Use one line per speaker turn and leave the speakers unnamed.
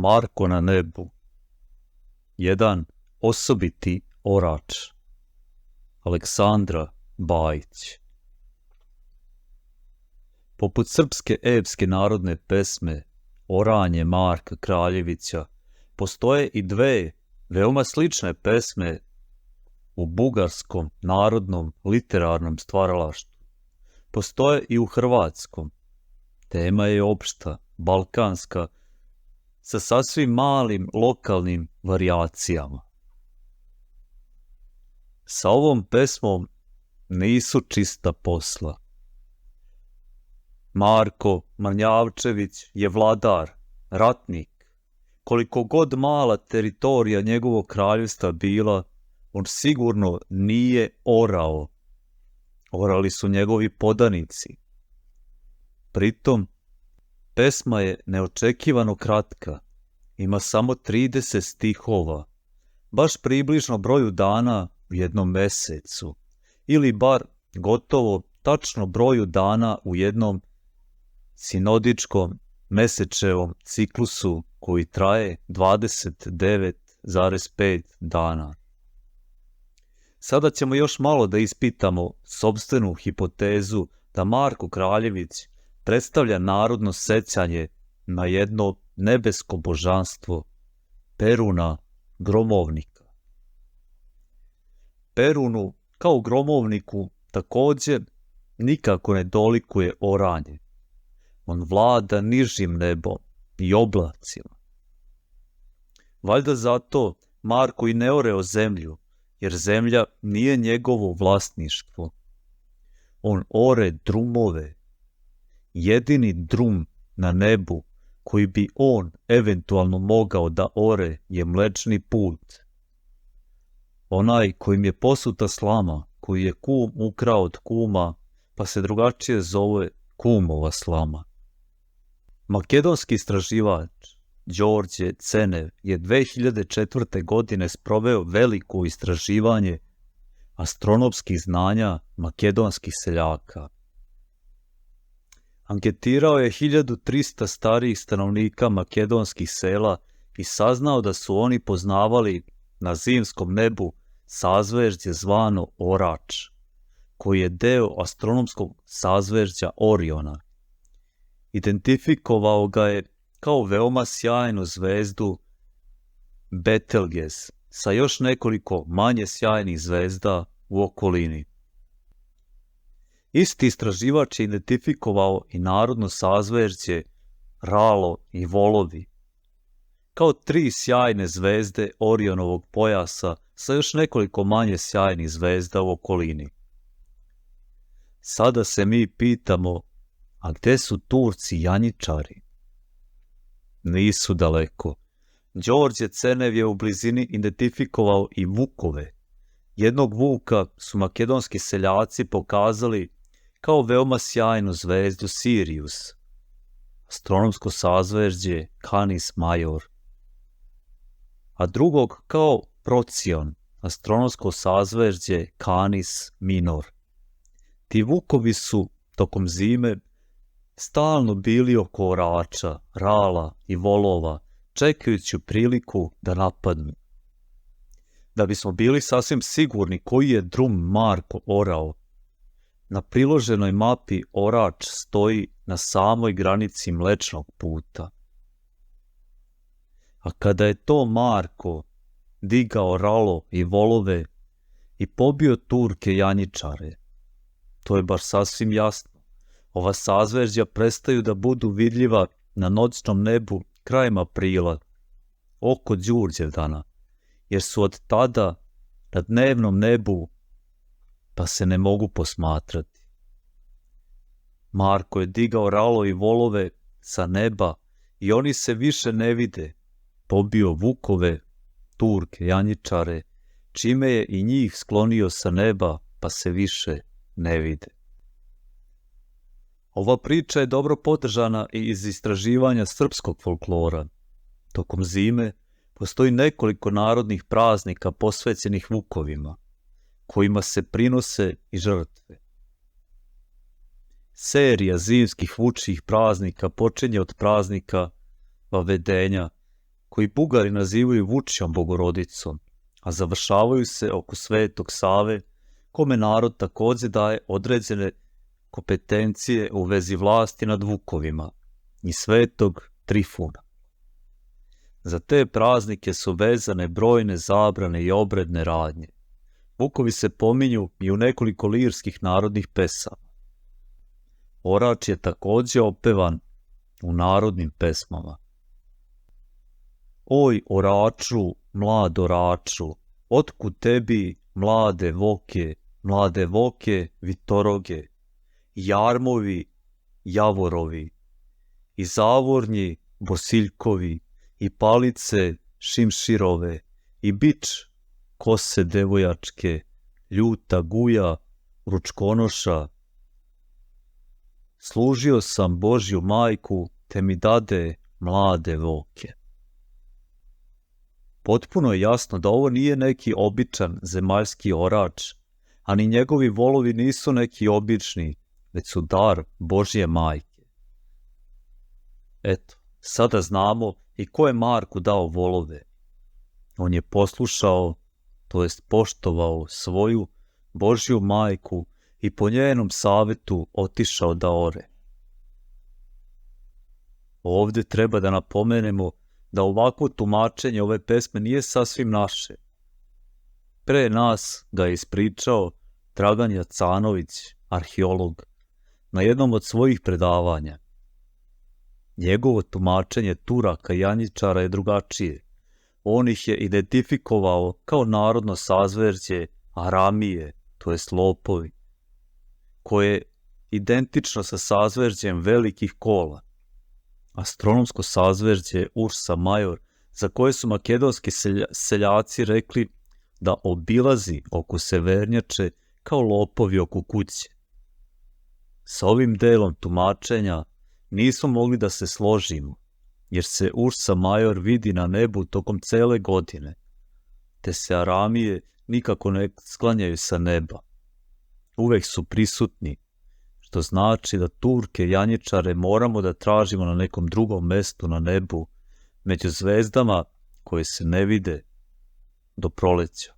Marko na nebu. Jedan osobiti orač. Aleksandra Bajić. Poput srpske epske narodne pesme Oranje Marka Kraljevića, postoje i dve veoma slične pesme u bugarskom narodnom literarnom stvaralaštvu. Postoje i u hrvatskom. Tema je opšta, balkanska, sa sasvim malim lokalnim varijacijama. Sa ovom pesmom nisu čista posla. Marko Mrnjavčević je vladar, ratnik. Koliko god mala teritorija njegovog kraljevstva bila, on sigurno nije orao. Orali su njegovi podanici. Pritom, pesma je neočekivano kratka, ima samo 30 stihova, baš približno broju dana u jednom mesecu, ili bar gotovo tačno broju dana u jednom sinodičkom mesečevom ciklusu koji traje 29,5 dana. Sada ćemo još malo da ispitamo sopstvenu hipotezu da Marko Kraljević predstavlja narodno sećanje na jedno nebesko božanstvo, Peruna Gromovnika. Perunu, kao gromovniku, također nikako ne dolikuje oranje. On vlada nižim nebom i oblacima. Valjda zato Marko i ne oreo zemlju, jer zemlja nije njegovo vlasništvo. On ore drumove. Jedini drum na nebu koji bi on eventualno mogao da ore je Mlečni put. Onaj kojim je posuta slama, koji je kum ukrao od kuma, pa se drugačije zove kumova slama. Makedonski istraživač Đorđe Cenev je 2004. godine sproveo veliko istraživanje astronomskih znanja makedonskih seljaka. Anketirao je 1300 starijih stanovnika makedonskih sela i saznao da su oni poznavali na zimskom nebu sazvežđe zvano Orač, koji je deo astronomskog sazvežđa Oriona. Identifikovao ga je kao veoma sjajnu zvezdu Betelgez sa još nekoliko manje sjajnih zvezda u okolini. Isti istraživač je identifikovao i narodno sazvežđe Ralo i Volovi, kao 3 sjajne zvezde Orionovog pojasa sa još nekoliko manje sjajnih zvezda u okolini. Sada se mi pitamo, a gde su Turci janjičari? Nisu daleko. Đorđe Cenev je u blizini identifikovao i vukove. Jednog vuka su makedonski seljaci pokazali kao veoma sjajnu zvezdu Sirius, astronomsko sazvežđe Canis Major, a drugog kao Procyon, astronomsko sazvežđe Canis Minor. Ti vukovi su tokom zime stalno bili oko Orača, Rala i Volova, čekajući priliku da napadnu. Da bismo bili sasvim sigurni koji je drum Marko orao, na priloženoj mapi Orač stoji na samoj granici Mlečnog puta. A kada je to Marko digao Ralo i Volove i pobio Turke janjičare, to je baš sasvim jasno. Ova sazvežđa prestaju da budu vidljiva na noćnom nebu krajem aprila, oko Đurđevdana, jer su od tada na dnevnom nebu pa se ne mogu posmatrati. Marko je digao Ralo i Volove sa neba i oni se više ne vide, pobio vukove, Turke, janjičare, čime je i njih sklonio sa neba pa se više ne vide. Ova priča je dobro podržana i iz istraživanja srpskog folklora. Tokom zime postoji nekoliko narodnih praznika posvećenih vukovima, kojima se prinose i žrtve. Serija zimskih vučjih praznika počinje od praznika vavedenja, koji Bugari nazivaju Vučijom Bogorodicom, a završavaju se oko Svetog Save, kome narod također daje određene kompetencije u vezi vlasti nad vukovima, i Svetog Trifuna. Za te praznike su vezane brojne zabrane i obredne radnje. Vukovi se pominju i u nekoliko lirskih narodnih pesama. Orač je također opevan u narodnim pesmama. Oj, oraču, mlad oraču, otkud tebi, mlade voke, vitoroge, jarmovi, javorovi, i zavornji, bosiljkovi, i palice, šimširove, i bič, kose devojačke, ljuta guja, ručkonoša. Služio sam Božju majku, te mi dade mlade voke. Potpuno je jasno da ovo nije neki običan zemaljski orač, a ni njegovi volovi nisu neki obični, već su dar Božje majke. Eto, sada znamo i ko je Marku dao volove. On je poslušao, to jest poštovao svoju Božju majku i po njenom savetu otišao da ore. Ovdje treba da napomenemo da ovakvo tumačenje ove pesme nije sasvim naše. Pre nas ga je ispričao Dragan Jacanović, arheolog, na jednom od svojih predavanja. Njegovo tumačenje Turaka i Janjičara je drugačije. On ih je identifikovao kao narodno sazverđe Aramije, to jest lopovi, koje je identično sa sazverđem velikih kola. Astronomsko sazverđe Ursa Major, za koje su makedonski seljaci rekli da obilazi oko severnjače kao lopovi oko kuće. Sa ovim delom tumačenja nismo mogli da se složimo, jer se Ursa Major vidi na nebu tokom cele godine, te se Aramije nikako ne sklanjaju sa neba. Uvek su prisutni, što znači da Turke Janjičare moramo da tražimo na nekom drugom mestu na nebu, među zvezdama koje se ne vide do proleća.